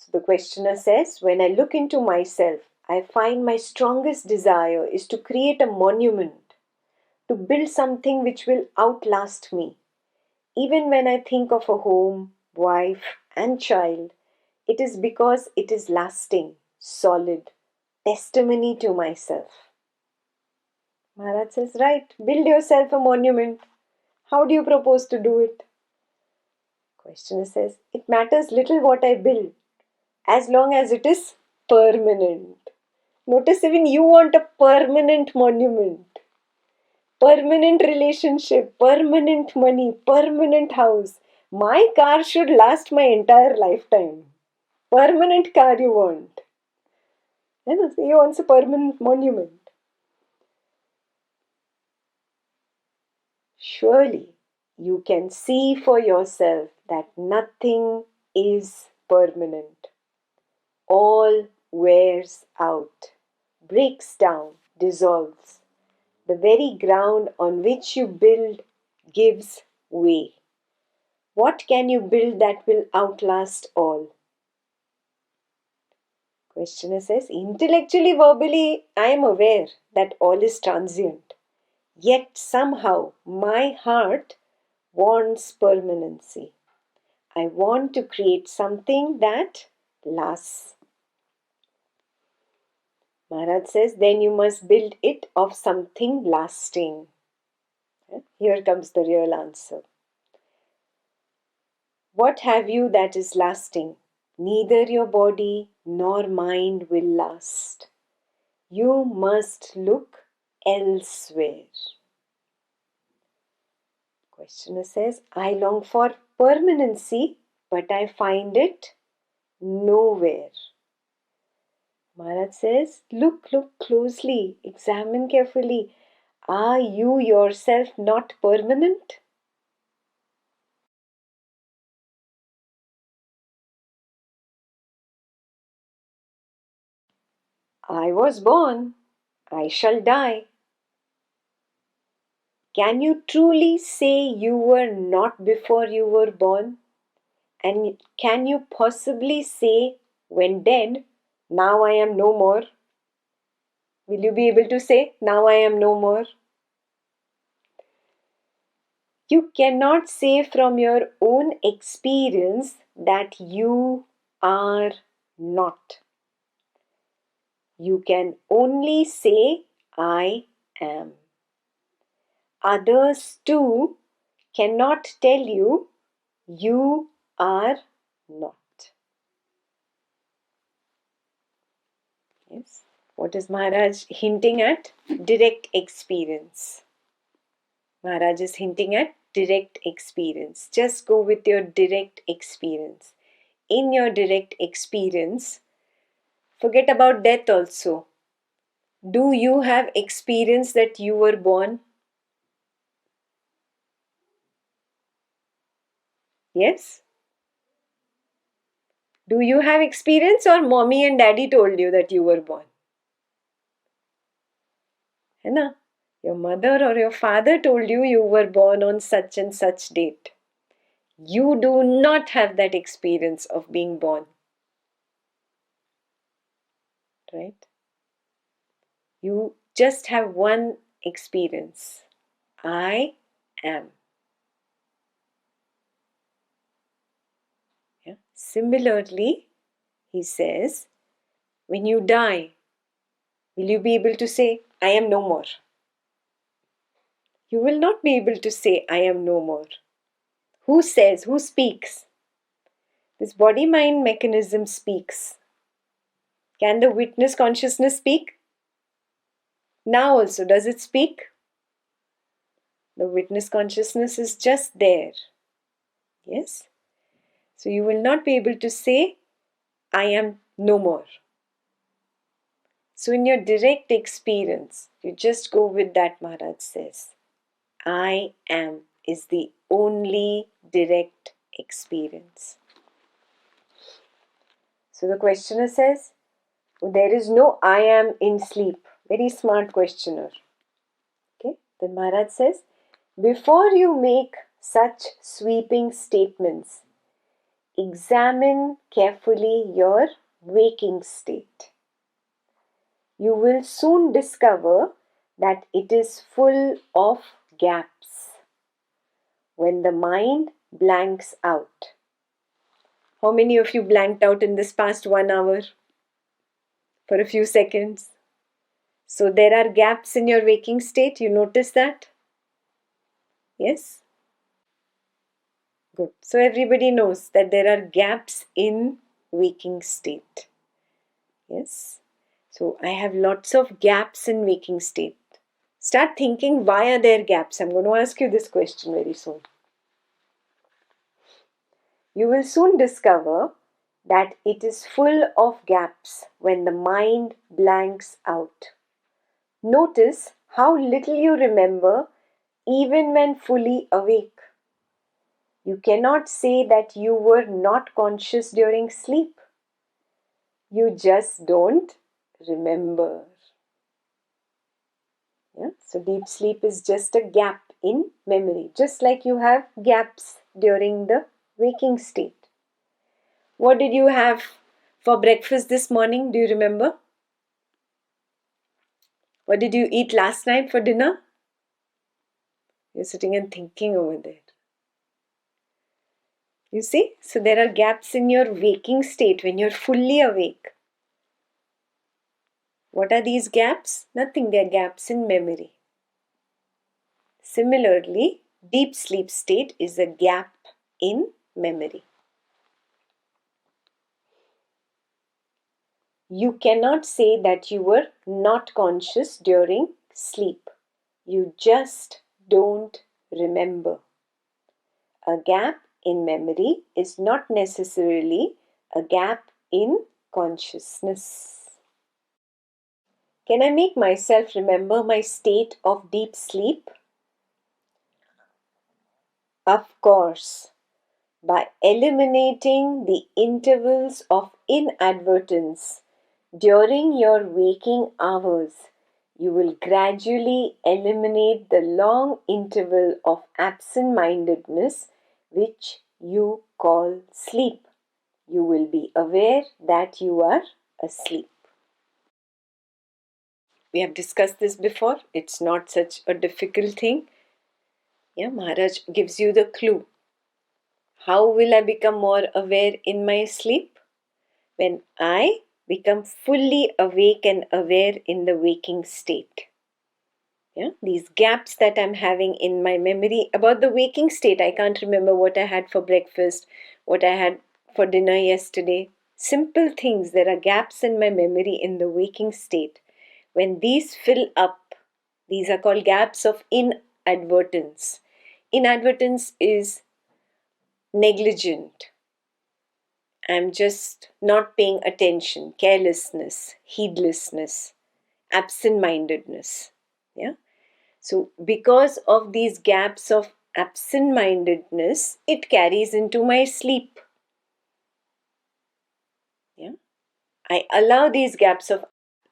So the questioner says, when I look into myself, I find my strongest desire is to create a monument, to build something which will outlast me. Even when I think of a home, wife, and child, it is because it is lasting, solid, testimony to myself. Maharaj says, right, build yourself a monument. How do you propose to do it? Questioner says, it matters little what I build, as long as it is permanent. Notice even you want a permanent monument, permanent relationship, permanent money, permanent house. My car should last my entire lifetime. Permanent car you want. He wants a permanent monument. Surely you can see for yourself that nothing is permanent. All wears out, breaks down, dissolves. The very ground on which you build gives way. What can you build that will outlast all? Questioner says, intellectually, verbally, I am aware that all is transient. Yet somehow my heart wants permanency. I want to create something that lasts. Maharaj says, then you must build it of something lasting. Here comes the real answer. What have you that is lasting? Neither your body nor mind will last. You must look elsewhere. Questioner says, I long for permanency, but I find it nowhere. Maharaj says, look closely, examine carefully. Are you yourself not permanent? I was born, I shall die. Can you truly say you were not before you were born? And can you possibly say, when dead, now I am no more? Will you be able to say, now I am no more? You cannot say from your own experience that you are not. You can only say, I am. Others too cannot tell you, you are not. Yes. What is Maharaj hinting at? Direct experience. Maharaj is hinting at direct experience. Just go with your direct experience. In your direct experience, forget about death also. Do you have experience that you were born? Yes? Do you have experience, or mommy and daddy told you that you were born? है ना? Your mother or your father told you you were born on such and such date. You do not have that experience of being born. Right? You just have one experience. I am. Yeah? Similarly, he says, when you die, will you be able to say, I am no more? You will not be able to say, I am no more. Who says? Who speaks? This body-mind mechanism speaks. Can the witness consciousness speak? Now also, does it speak? The witness consciousness is just there. Yes? So you will not be able to say, I am no more. So in your direct experience, you just go with that, Maharaj says. I am is the only direct experience. So the questioner says, there is no I am in sleep. Very smart questioner. Okay. Then Maharaj says, before you make such sweeping statements, examine carefully your waking state. You will soon discover that it is full of gaps. When the mind blanks out. How many of you blanked out in this past 1 hour? For a few seconds. So there are gaps in your waking state. You notice that? Yes? Good. So everybody knows that there are gaps in waking state. Yes? So I have lots of gaps in waking state. Start thinking, why are there gaps? I'm going to ask you this question very soon. You will soon discover that it is full of gaps when the mind blanks out. Notice how little you remember even when fully awake. You cannot say that you were not conscious during sleep. You just don't remember. Yeah? So deep sleep is just a gap in memory, just like you have gaps during the waking state. What did you have for breakfast this morning? Do you remember? What did you eat last night for dinner? You're sitting and thinking over there. You see? So there are gaps in your waking state when you're fully awake. What are these gaps? Nothing, they're gaps in memory. Similarly, deep sleep state is a gap in memory. You cannot say that you were not conscious during sleep. You just don't remember. A gap in memory is not necessarily a gap in consciousness. Can I make myself remember my state of deep sleep? Of course. By eliminating the intervals of inadvertence during your waking hours, you will gradually eliminate the long interval of absent-mindedness which you call sleep. You will be aware that you are asleep. We have discussed this before. It's not such a difficult thing. Yeah, Maharaj gives you the clue. How will I become more aware in my sleep? When I become fully awake and aware in the waking state. Yeah, these gaps that I'm having in my memory about the waking state. I can't remember what I had for breakfast, what I had for dinner yesterday. Simple things. There are gaps in my memory in the waking state. When these fill up, these are called gaps of inadvertence. Inadvertence is negligent. I'm just not paying attention, carelessness, heedlessness, absent-mindedness. Yeah. So because of these gaps of absent-mindedness, it carries into my sleep. Yeah. I allow these gaps of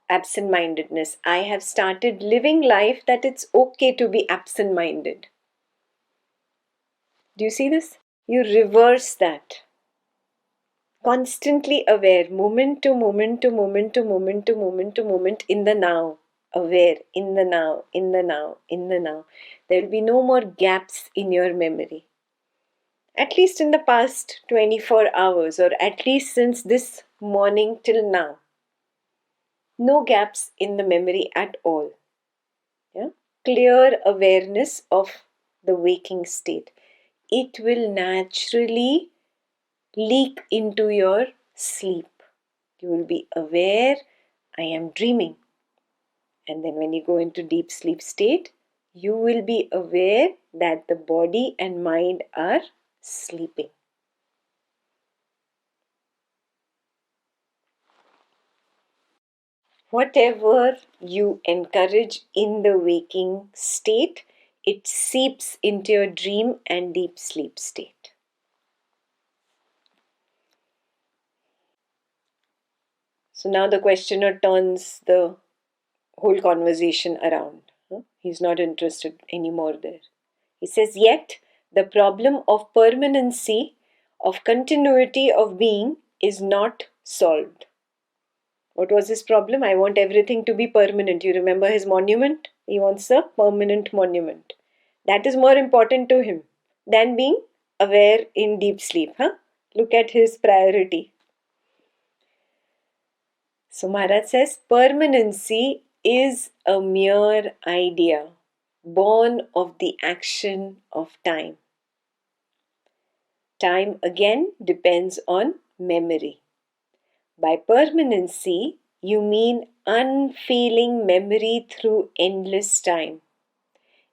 absent-mindedness. I have started living life that it's okay to be absent-minded. Do you see this? You reverse that. Constantly aware, moment to moment to moment to moment to moment to moment in the now. Aware, in the now, in the now, in the now. There will be no more gaps in your memory. At least in the past 24 hours, or at least since this morning till now. No gaps in the memory at all. Yeah? Clear awareness of the waking state. It will naturally leak into your sleep. You will be aware, I am dreaming. And then when you go into deep sleep state, you will be aware that the body and mind are sleeping. Whatever you encourage in the waking state, it seeps into your dream and deep sleep state. So now the questioner turns the whole conversation around. He's not interested anymore there. He says, yet the problem of permanency, of continuity of being is not solved. What was his problem? I want everything to be permanent. You remember his monument? He wants a permanent monument. That is more important to him than being aware in deep sleep. Look at his priority. So Maharaj says, permanency is a mere idea born of the action of time. Time again depends on memory. By permanency, you mean unfailing memory through endless time.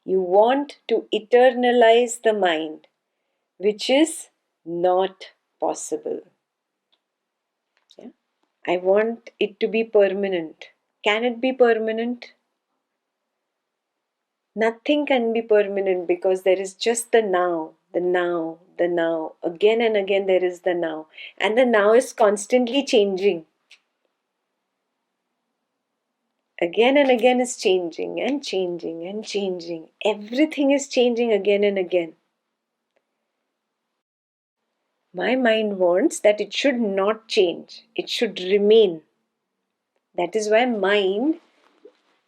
You want to eternalize the mind, which is not possible. Yeah? I want it to be permanent. Can it be permanent? Nothing can be permanent because there is just the now, the now, the now. Again and again there is the now. And the now is constantly changing. Again and again is changing and changing and changing. Everything is changing again and again. My mind wants that it should not change. It should remain. That is why mind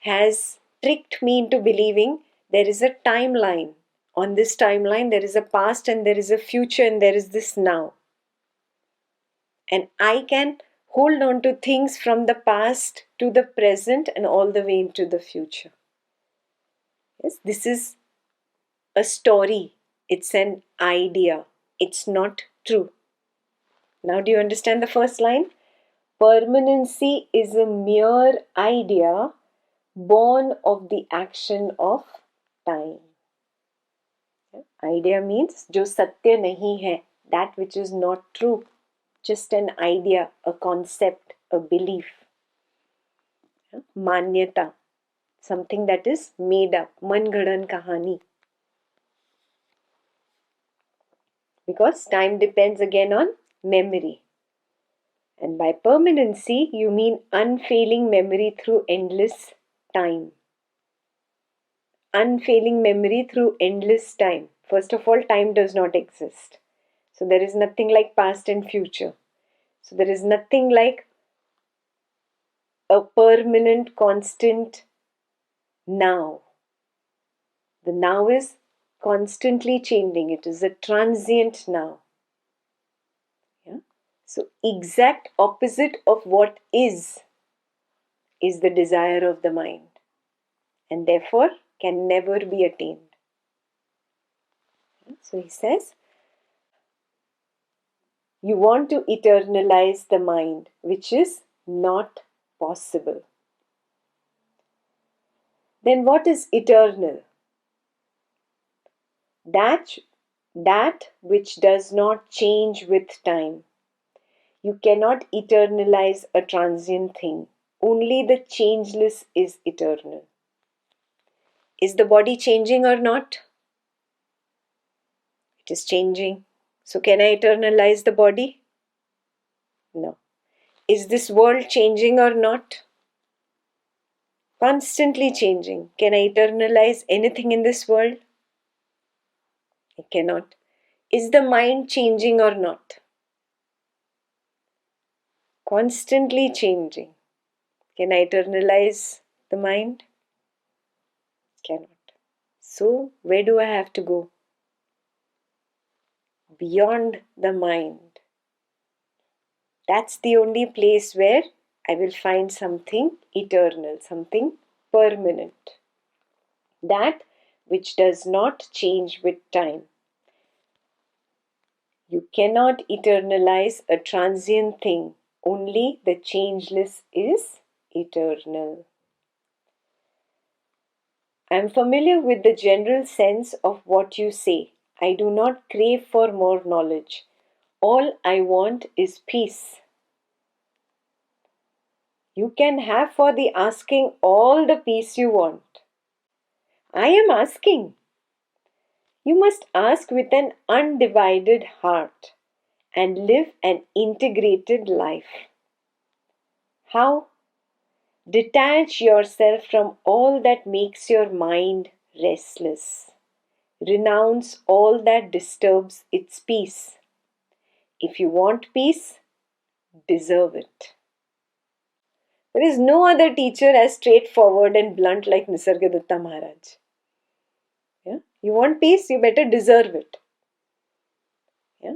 has tricked me into believing there is a timeline. On this timeline, there is a past and there is a future and there is this now. And I can hold on to things from the past to the present and all the way into the future. Yes, this is a story. It's an idea. It's not true. Now, do you understand the first line? Permanency is a mere idea born of the action of time. Idea means जो सत्य नहीं है, that which is not true. Just an idea, a concept, a belief. Manyata, something that is made up. Mangadan kahani. Because time depends again on memory. And by permanency, you mean unfailing memory through endless time. Unfailing memory through endless time. First of all, time does not exist. So there is nothing like past and future. So there is nothing like a permanent, constant now. The now is constantly changing. It is a transient now. Yeah? So exact opposite of what is the desire of the mind. And therefore can never be attained. So he says, you want to eternalize the mind, which is not possible. Then what is eternal? That which does not change with time. You cannot eternalize a transient thing. Only the changeless is eternal. Is the body changing or not? It is changing. So can I eternalize the body? No. Is this world changing or not? Constantly changing. Can I eternalize anything in this world? I cannot. Is the mind changing or not? Constantly changing. Can I eternalize the mind? Cannot. So, where do I have to go? Beyond the mind. That's the only place where I will find something eternal, something permanent. That which does not change with time. You cannot eternalize a transient thing. Only the changeless is eternal. I am familiar with the general sense of what you say. I do not crave for more knowledge. All I want is peace. You can have for the asking all the peace you want. I am asking. You must ask with an undivided heart and live an integrated life. How? Detach yourself from all that makes your mind restless. Renounce all that disturbs its peace. If you want peace, deserve it. There is no other teacher as straightforward and blunt like Nisargadatta Maharaj. Yeah? You want peace, you better deserve it. Yeah?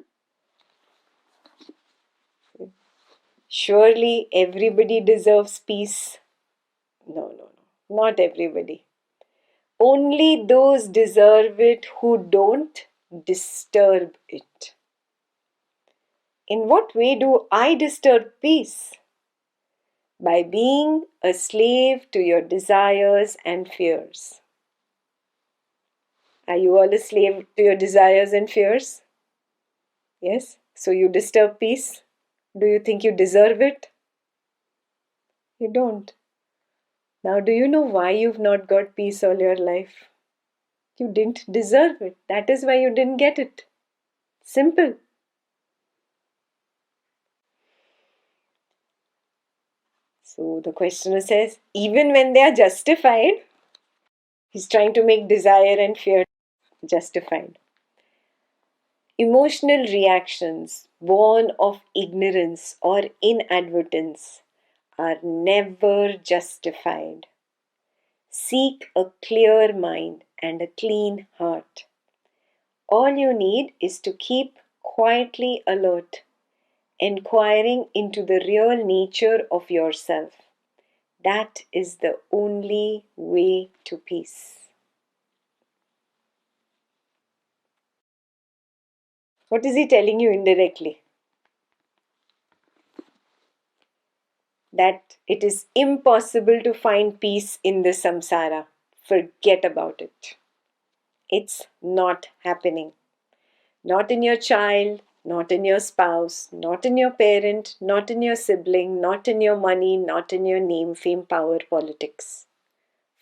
Surely everybody deserves peace. No. Not everybody. Only those deserve it who don't disturb it. In what way do I disturb peace? By being a slave to your desires and fears. Are you all a slave to your desires and fears? Yes? So you disturb peace? Do you think you deserve it? You don't. Now, do you know why you've not got peace all your life? You didn't deserve it. That is why you didn't get it. Simple. So the questioner says, even when they are justified, he's trying to make desire and fear justified. Emotional reactions born of ignorance or inadvertence are never justified. Seek a clear mind and a clean heart. All you need is to keep quietly alert, inquiring into the real nature of yourself. That is the only way to peace. What is he telling you indirectly? That it is impossible to find peace in the samsara. Forget about it. It's not happening. Not in your child, not in your spouse, not in your parent, not in your sibling, not in your money, not in your name, fame, power, politics.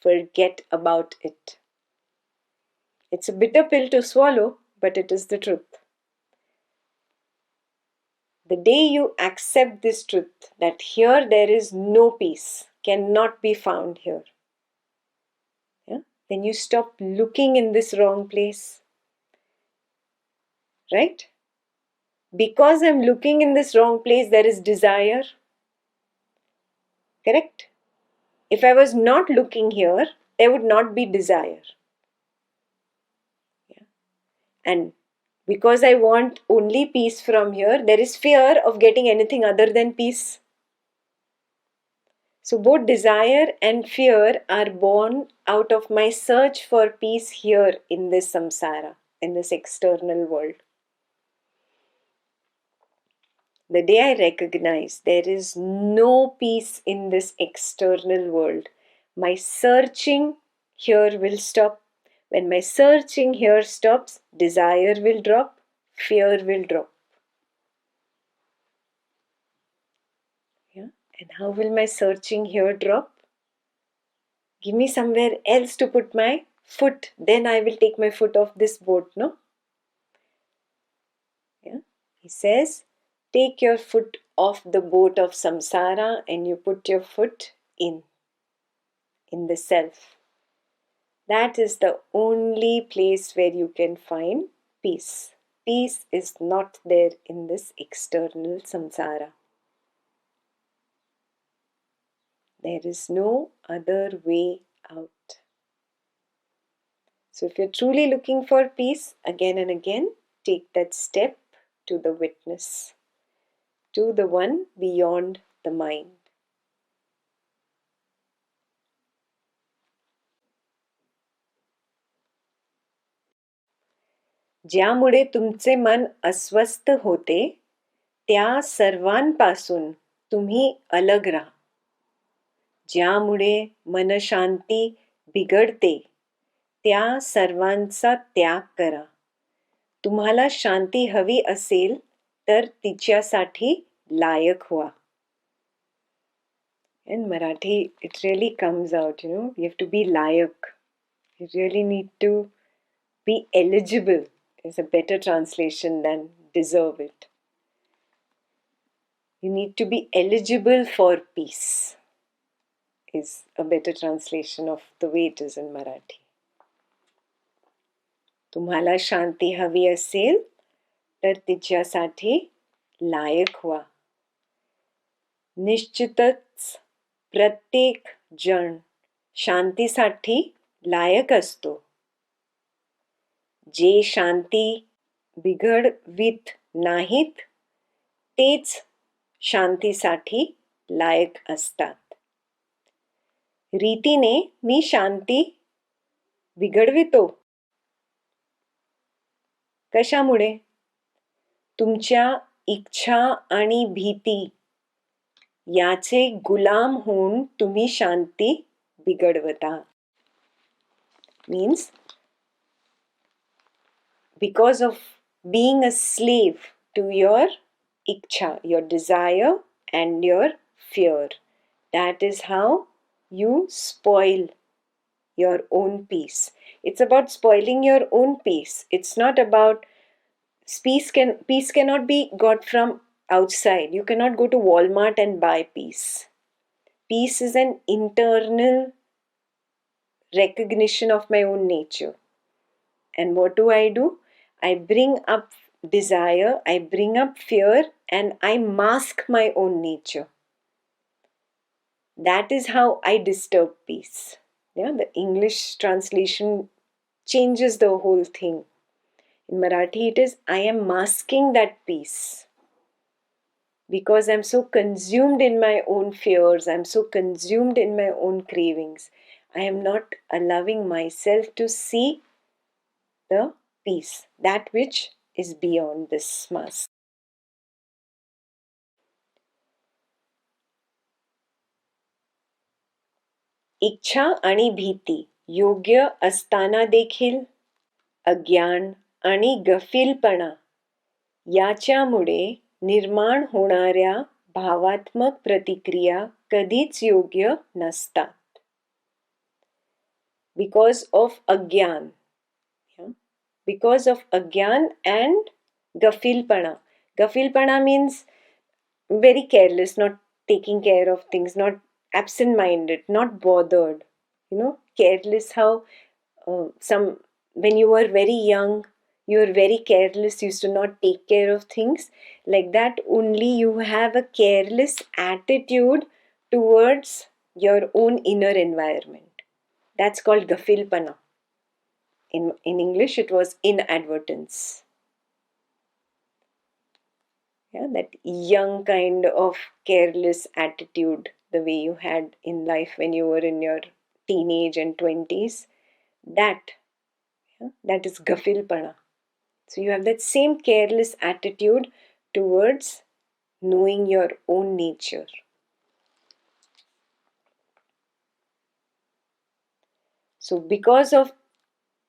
Forget about it. It's a bitter pill to swallow, but it is the truth. The day you accept this truth, that here there is no peace, cannot be found here, yeah? Then you stop looking in this wrong place. Right? Because I'm looking in this wrong place, there is desire. Correct? If I was not looking here, there would not be desire. Yeah? And because I want only peace from here, there is fear of getting anything other than peace. So both desire and fear are born out of my search for peace here in this samsara, in this external world. The day I recognize there is no peace in this external world, my searching here will stop. When my searching here stops, desire will drop, fear will drop. Yeah? And how will my searching here drop? Give me somewhere else to put my foot, then I will take my foot off this boat, no? Yeah? He says, take your foot off the boat of samsara and you put your foot in the self. That is the only place where you can find peace. Peace is not there in this external samsara. There is no other way out. So if you're truly looking for peace, again and again, take that step to the witness, to the one beyond the mind. ज्यामुळे तुमचे मन अस्वस्थ होते, त्या सर्वांपासून तुम्ही अलग राहा. ज्यामुळे मनशांती बिघडते, त्या सर्वांचा त्याग करा. तुम्हाला शांती हवी असेल तर तिच्यासाठी लायक व्हा. In Marathi, it really comes out, you have to be layak. You really need to be eligible, is a better translation than deserve it. You need to be eligible for peace, is a better translation of the way it is in Marathi. तुम्हाला शांती हवी असेल तर तिच्यासाठी लायक व्हा. निश्चितच प्रत्येक जण शांतीसाठी लायक असतो. जे शांती बिघडवीत नाहीत तेच शांतीसाठी लायक असतात. रीतीने मी शांती बिघडवितो. कशामुळे? तुमच्या इच्छा आणि भीती याचे गुलाम होऊन तुम्ही शांती बिघडवता. Means because of being a slave to your iksha, your desire and your fear. That is how you spoil your own peace. It's about spoiling your own peace. It's not about peace cannot be got from outside. You cannot go to Walmart and buy peace. Peace is an internal recognition of my own nature. And what do? I bring up desire, I bring up fear, and I mask my own nature. That is how I disturb peace. Yeah, the English translation changes the whole thing. In Marathi it is, I am masking that peace. Because I'm so consumed in my own fears, I'm so consumed in my own cravings, I am not allowing myself to see the peace, that which is beyond this mask. इच्छा आणि भीती योग्य असताना देखील अज्ञान आणि गफीलपणा याच्यामुळे निर्माण होणाऱ्या भावात्मक प्रतिक्रिया कधीच योग्य नसतात. Because of agyan. Yeah? Because of agyan and gafilpana. Gafilpana means very careless, not taking care of things, not absent-minded, not bothered. Careless how when you were very young, you were very careless, used to not take care of things. Like that, only you have a careless attitude towards your own inner environment. That's called gafilpana. In English, it was inadvertence. Yeah, that young kind of careless attitude, the way you had in life when you were in your teenage and 20s, that is gafilpana. So you have that same careless attitude towards knowing your own nature. So because of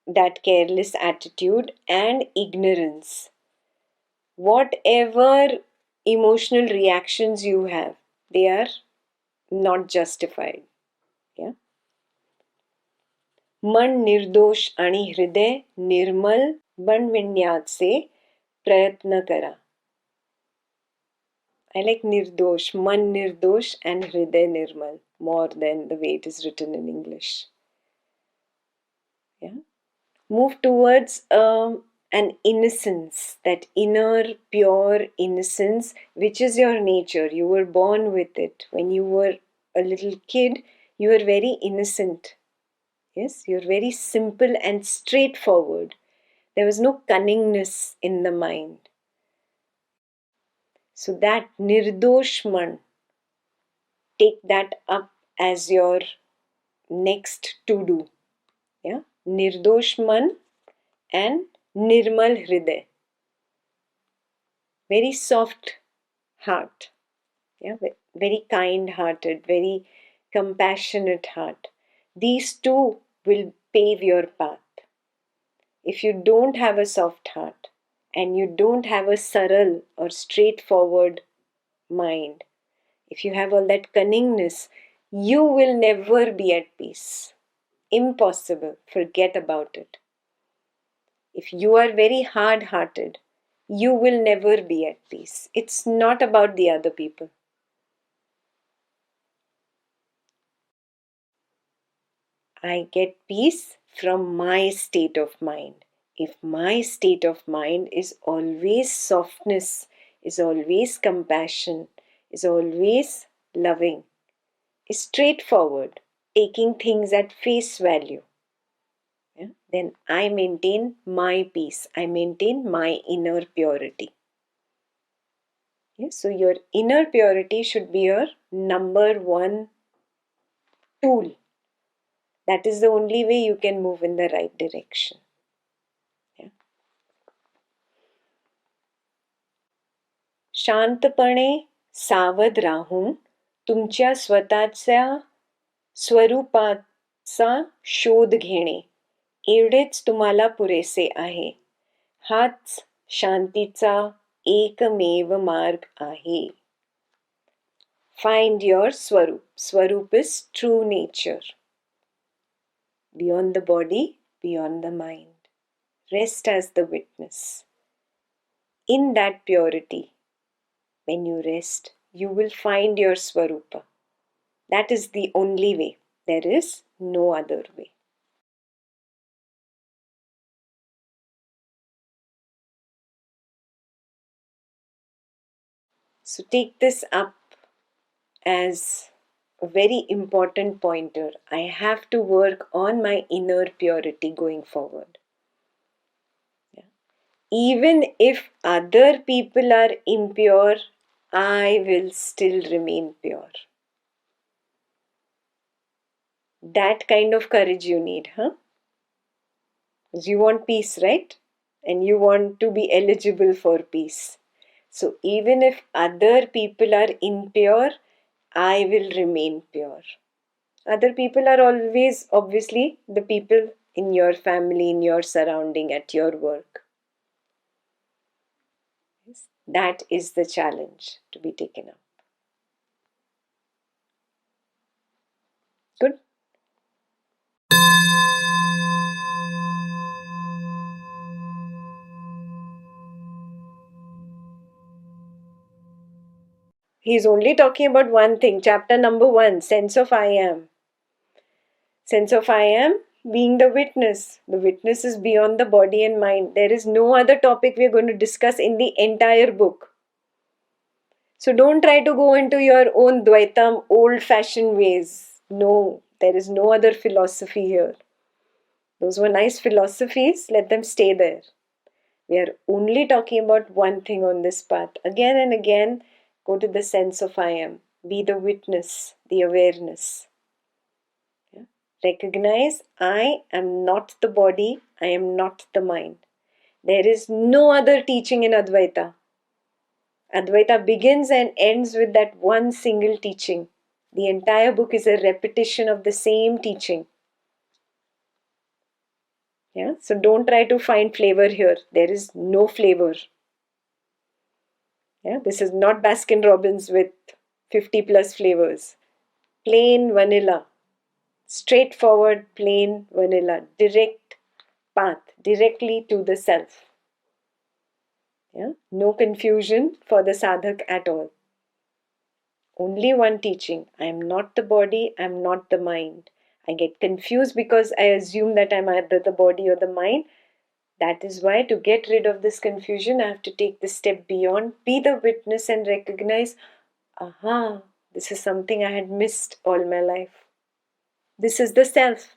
that careless attitude and ignorance, whatever emotional reactions you have, they are not justified. Yeah. मन निर्दोष आणि हृदय निर्मल बनविण्याचे प्रयत्न करा. I like निर्दोष, मन निर्दोष and हृदय निर्मल more than the way it is written in English. Yeah. Move towards an innocence, that inner pure innocence, which is your nature. You were born with it. When you were a little kid, you were very innocent. Yes, you're very simple and straightforward. There was no cunningness in the mind. So that nirdosh man, take that up as your next to-do. Yeah, nirdosh man and nirmal hriday. Very soft heart. Yeah, very kind-hearted, very compassionate heart. These two will pave your path. If you don't have a soft heart and you don't have a saral or straightforward mind, if you have all that cunningness, you will never be at peace. Impossible. Forget about it. If you are very hard-hearted, you will never be at peace. It's not about the other people. I get peace from my state of mind. If my state of mind is always softness, is always compassion, is always loving, is straightforward, taking things at face value, then I maintain my peace. I maintain my inner purity. So your inner purity should be your number one tool. That is the only way you can move in the right direction. शांतपणे सावध राहून तुमच्या स्वतःच्या स्वरूपाचा शोध घेणे एवढेच तुम्हाला पुरेसे आहे. हाच शांतीचा एकमेव मार्ग आहे. Find your Swarup. Swarup is true nature. Beyond the body, beyond the mind. Rest as the witness. In that purity, when you rest, you will find your Swarupa. That is the only way. There is no other way. So take this up as a very important pointer. I have to work on my inner purity going forward. Even if other people are impure, I will still remain pure. That kind of courage you need, huh? Because you want peace, right? And you want to be eligible for peace. So even if other people are impure, I will remain pure. Other people are always, obviously, the people in your family, in your surrounding, at your work. That is the challenge to be taken up. Good? He's only talking about one thing. Chapter number 1, sense of I am. Sense of I am being the witness. The witness is beyond the body and mind. There is no other topic we are going to discuss in the entire book. So don't try to go into your own Dvaitam, old-fashioned ways. No, there is no other philosophy here. Those were nice philosophies. Let them stay there. We are only talking about one thing on this path. Again and again, go to the sense of I am. Be the witness, the awareness. Recognize I am not the body, I am not the mind. There is no other teaching in Advaita. Advaita begins and ends with that one single teaching. The entire book is a repetition of the same teaching. So don't try to find flavor here. There is no flavor. This is not Baskin Robbins with 50 plus flavors. Plain vanilla. Straightforward, plain vanilla. Direct path. Directly to the self. No confusion for the sadhak at all. Only one teaching. I am not the body, I am not the mind. I get confused because I assume that I am either the body or the mind. That is why, to get rid of this confusion, I have to take the step beyond, be the witness and recognize, aha, this is something I had missed all my life. This is the self.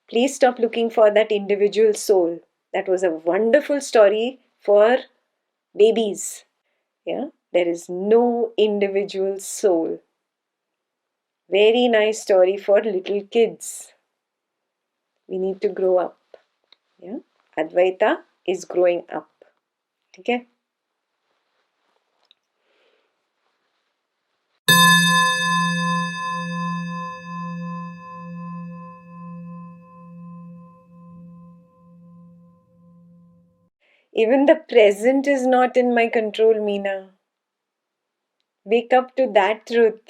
Please stop looking for that individual soul. That was a wonderful story for babies. There is no individual soul. Very nice story for little kids. We need to grow up. Advaita is growing up. Okay? Even the present is not in my control, Meena. Wake up to that truth.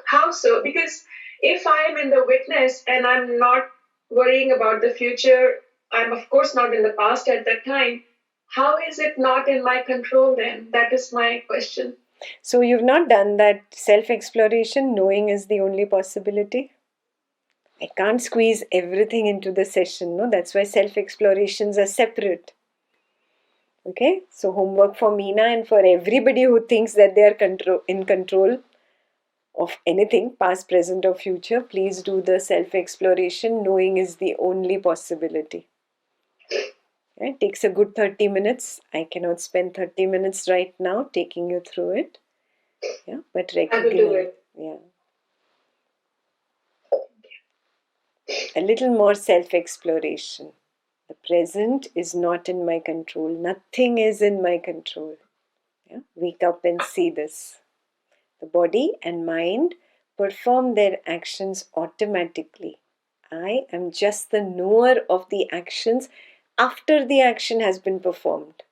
How so? Because if I am in the witness and I'm not worrying about the future, I'm of course not in the past at that time. How is it not in my control then? That is my question. So you've not done that self-exploration, knowing is the only possibility? I can't squeeze everything into the session, no? That's why self-explorations are separate. Okay, so homework for Meena and for everybody who thinks that they are in control of anything, past, present, or future. Please do the self-exploration. Knowing is the only possibility. It takes a good 30 minutes. I cannot spend 30 minutes right now taking you through it. Yeah, but I will do recognize. it. Yeah. A little more self-exploration. The present is not in my control. Nothing is in my control. Yeah? Wake up and see this. The body and mind perform their actions automatically. I am just the knower of the actions after the action has been performed.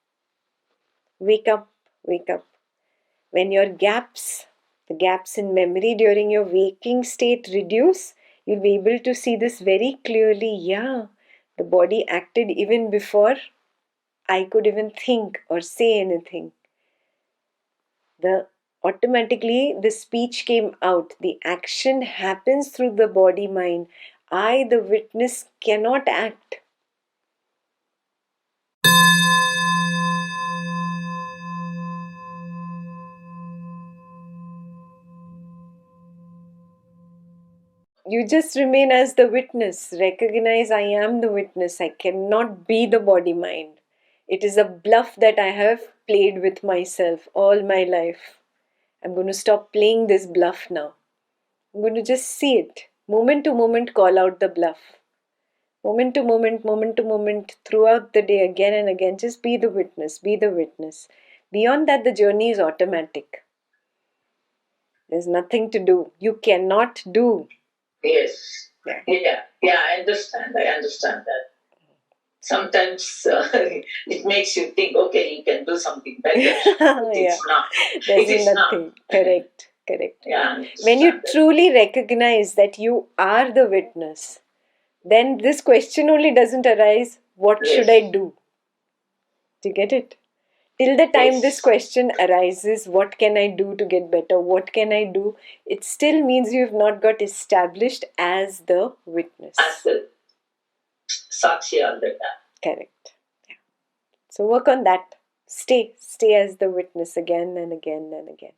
Wake up, wake up. When the gaps in memory during your waking state reduce, you'll be able to see this very clearly. Yeah, the body acted even before I could even think or say anything. Automatically the speech came out. The action happens through the body mind. I, the witness, cannot act. You just remain as the witness. Recognize I am the witness. I cannot be the body mind. It is a bluff that I have played with myself all my life. I'm going to stop playing this bluff now. I'm going to just see it. Moment to moment, call out the bluff. Moment to moment, throughout the day, again and again, just be the witness, be the witness. Beyond that, the journey is automatic. There's nothing to do. You cannot do. Yes. Yeah, I understand that. Sometimes it makes you think, okay, you can do something better. But Yeah, it's not. there's It is nothing. not. Correct, correct. Yeah, When you truly recognize that you are the witness, then this question only doesn't arise, what should I do? Do you get it? Till the time this question arises, what can I do to get better? What can I do? It still means you have not got established as the witness. As the Sakshi all the time. Correct. Yeah. So work on that. Stay as the witness again and again and again.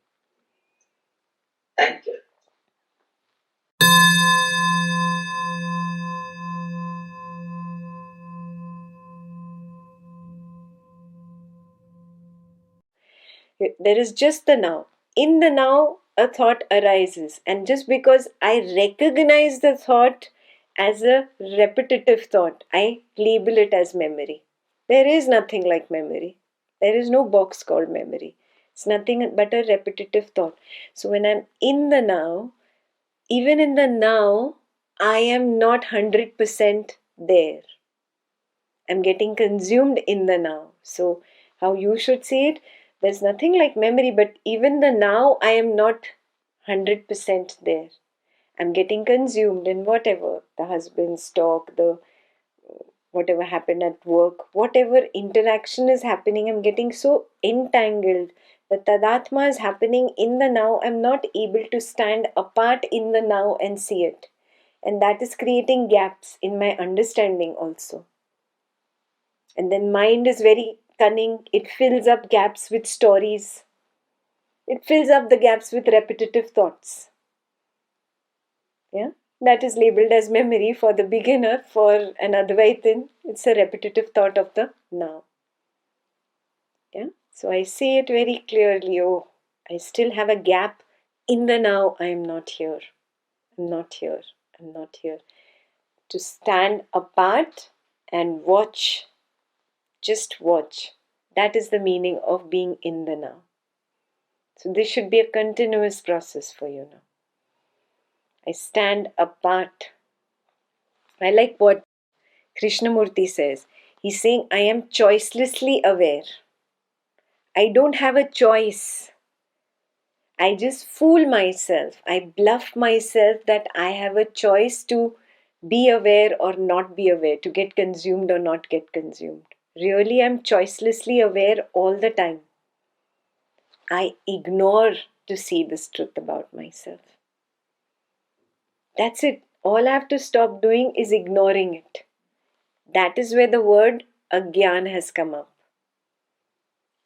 Thank you. There is just the now. In the now, a thought arises, and just because I recognize the thought as a repetitive thought, I label it as memory. There is nothing like memory. There is no box called memory. It's nothing but a repetitive thought. So when I'm in the now, even in the now, I am not 100% there. I'm getting consumed in the now. So, how you should see it, there's nothing like memory, but even the now, I am not 100% there. I'm getting consumed in whatever the husband's talk, the whatever happened at work, whatever interaction is happening, I'm getting so entangled. The tadatma is happening in the now. I'm not able to stand apart in the now and see it. And that is creating gaps in my understanding also. And then mind is very cunning. It fills up gaps with stories. It fills up the gaps with repetitive thoughts. Yeah, that is labeled as memory for the beginner. For an Advaitin, it's a repetitive thought of the now. Yeah, so I see it very clearly. Oh, I still have a gap in the now. I am not here. I'm not here. I'm not here. To stand apart and watch, just watch. That is the meaning of being in the now. So this should be a continuous process for you now. I stand apart. I like what Krishnamurti says. He's saying, I am choicelessly aware. I don't have a choice. I just fool myself. I bluff myself that I have a choice to be aware or not be aware, to get consumed or not get consumed. Really, I'm choicelessly aware all the time. I ignore to see this truth about myself. That's it. All I have to stop doing is ignoring it. That is where the word agyan has come up.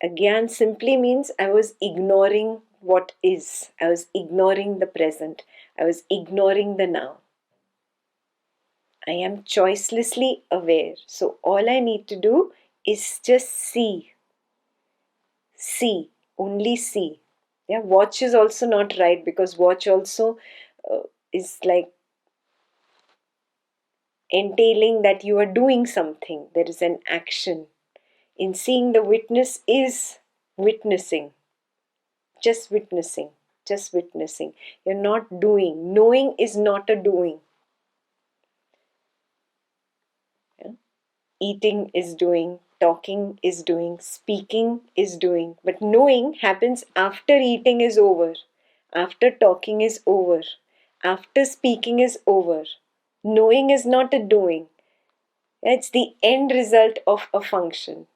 Agyan simply means I was ignoring what is. I was ignoring the present. I was ignoring the now. I am choicelessly aware. So all I need to do is just see. See. Only see. Yeah, watch is also not right, because watch also is like entailing that you are doing something. There is an action. In seeing, the witness is witnessing. Just witnessing. Just witnessing. You're not doing. Knowing is not a doing. Yeah? Eating is doing. Talking is doing. Speaking is doing. But knowing happens after eating is over. After talking is over. After speaking is over. Knowing is not a doing. It's the end result of a function.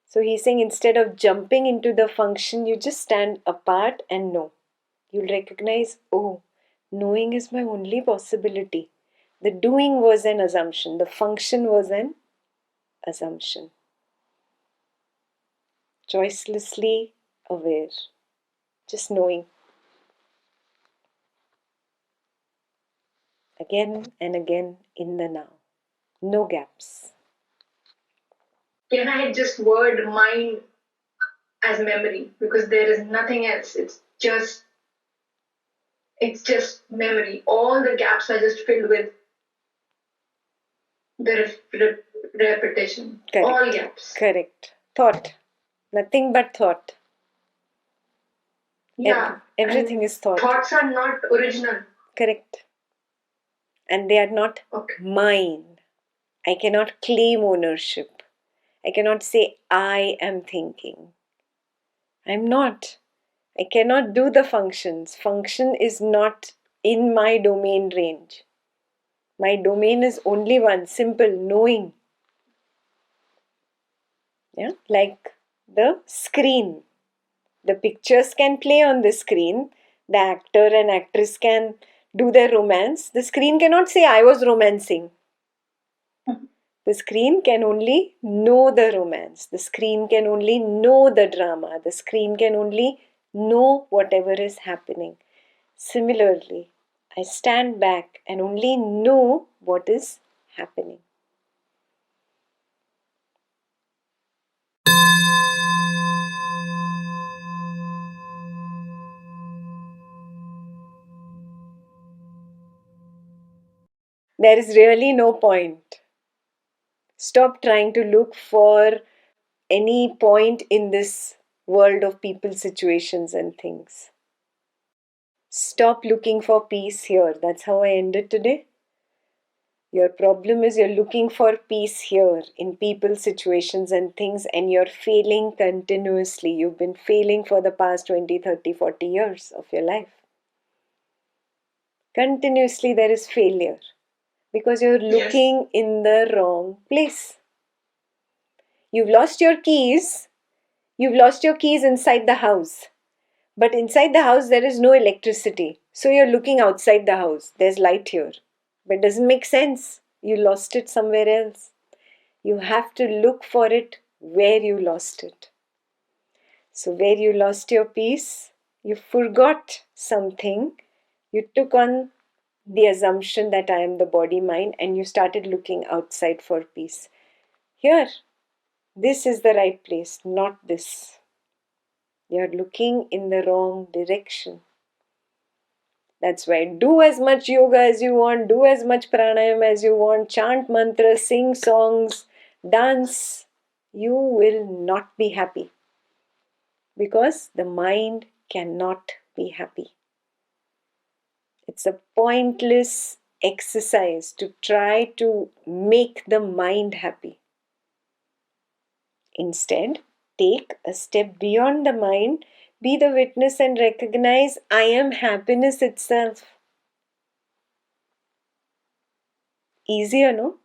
So he's saying, instead of jumping into the function, you just stand apart and know. You'll recognize, oh, knowing is my only possibility. The doing was an assumption. The function was an assumption. Choicelessly aware. Just knowing. Again and again in the now. No gaps. Can I just word mind as memory? Because there is nothing else. It's just memory. All the gaps are just filled with the repetition. Correct. All gaps. Correct. Thought. Nothing but thought. Yeah. Everything is thought. Thoughts are not original. Correct. And they are not mine. I cannot claim ownership. I cannot say I am thinking. I'm not. I cannot do the functions. Function is not in my domain range. My domain is only one, simple, knowing. Yeah, like the screen. The pictures can play on the screen. The actor and actress can do their romance. The screen cannot say I was romancing. The screen can only know the romance. The screen can only know the drama. The screen can only know whatever is happening. Similarly, I stand back and only know what is happening. There is really no point. Stop trying to look for any point in this world of people, situations, and things. Stop looking for peace here. That's how I ended today. Your problem is you're looking for peace here in people, situations, and things, and you're failing continuously. You've been failing for the past 20, 30, 40 years of your life. Continuously there is failure because you're looking in the wrong place. You've lost your keys. You've lost your keys inside the house. But inside the house there is no electricity. So you're looking outside the house. There's light here. But it doesn't make sense. You lost it somewhere else. You have to look for it where you lost it. So where you lost your peace, you forgot something. You took on the assumption that I am the body mind and you started looking outside for peace. Here, this is the right place, not this. You're looking in the wrong direction. That's why do as much yoga as you want, do as much pranayam as you want, chant mantras, sing songs, dance. You will not be happy because the mind cannot be happy. It's a pointless exercise to try to make the mind happy. Instead, take a step beyond the mind, be the witness and recognize I am happiness itself. Easier, no?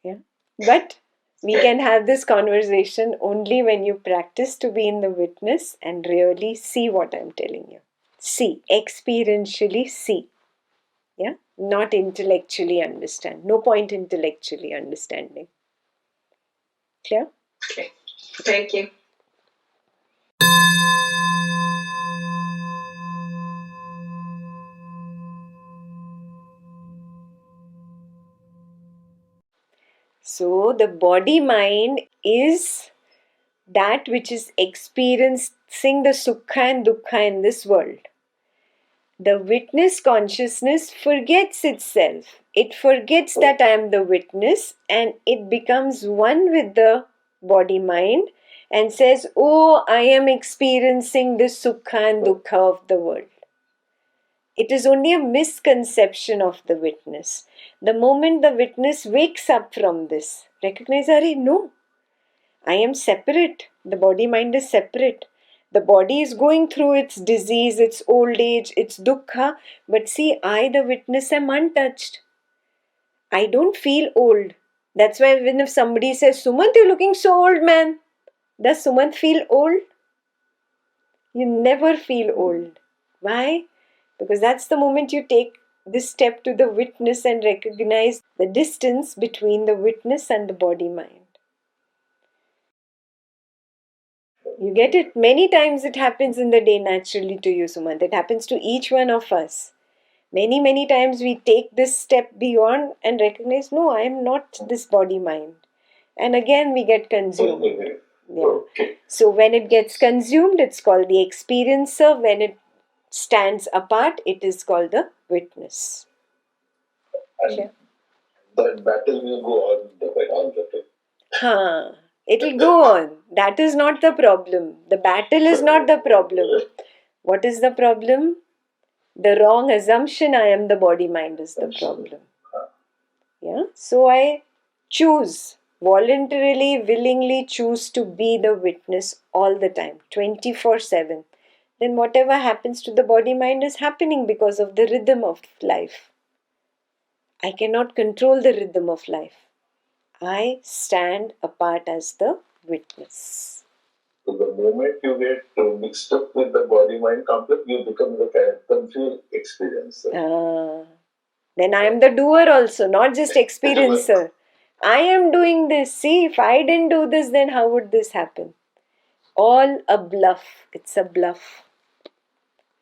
Yeah. But we can have this conversation only when you practice to be in the witness and really see what I'm telling you. See, experientially see. Yeah, not intellectually understand. No point intellectually understanding. Clear? Okay. Thank you. So the body mind is that which is experiencing the sukha and dukkha in this world. The witness consciousness forgets itself. It forgets that I am the witness and it becomes one with the body mind and says, oh, I am experiencing the sukha and dukkha of the world. It is only a misconception of the witness. The moment the witness wakes up from this, recognize, no, I am separate. The body mind is separate. The body is going through its disease, its old age, its dukkha. But see, I, the witness, am untouched. I don't feel old. That's why when if somebody says, Sumant, you're looking so old, man. Does Sumant feel old? You never feel old. Why? Because that's the moment you take this step to the witness and recognize the distance between the witness and the body mind. You get it? Many times it happens in the day naturally to you, Sumant. It happens to each one of us. Many, many times we take this step beyond and recognize, no, I am not this body mind. And again we get consumed. Yeah. So when it gets consumed, it's called the experiencer. When it stands apart, it is called the witness. And that battle will go on all the time. It'll go on. That is not the problem. The battle is not the problem. What is the problem? The wrong assumption I am the body mind is the problem. Yeah. So I choose, voluntarily, willingly choose to be the witness all the time, 24/7. Then whatever happens to the body mind is happening because of the rhythm of life. I cannot control the rhythm of life. I stand apart as the witness. So the moment you get mixed up with the body-mind complex, you become the kind of confused experiencer. Then I am the doer also, not just experiencer. I am doing this. See, if I didn't do this, then how would this happen? All a bluff. It's a bluff.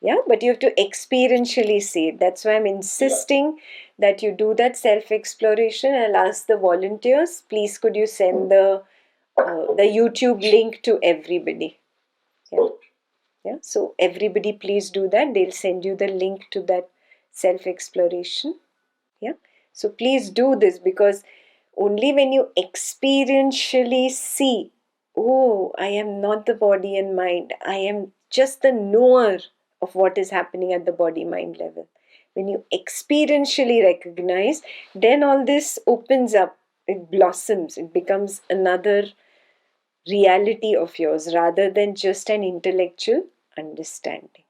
Yeah, but you have to experientially see it. That's why I'm insisting that you do that self-exploration. I'll ask the volunteers, please could you send the YouTube link to everybody. Yeah. Yeah. So everybody please do that. They'll send you the link to that self-exploration. Yeah. So please do this because only when you experientially see, oh, I am not the body and mind. I am just the knower of what is happening at the body-mind level. When you experientially recognize, then all this opens up. It blossoms. It becomes another reality of yours rather than just an intellectual understanding.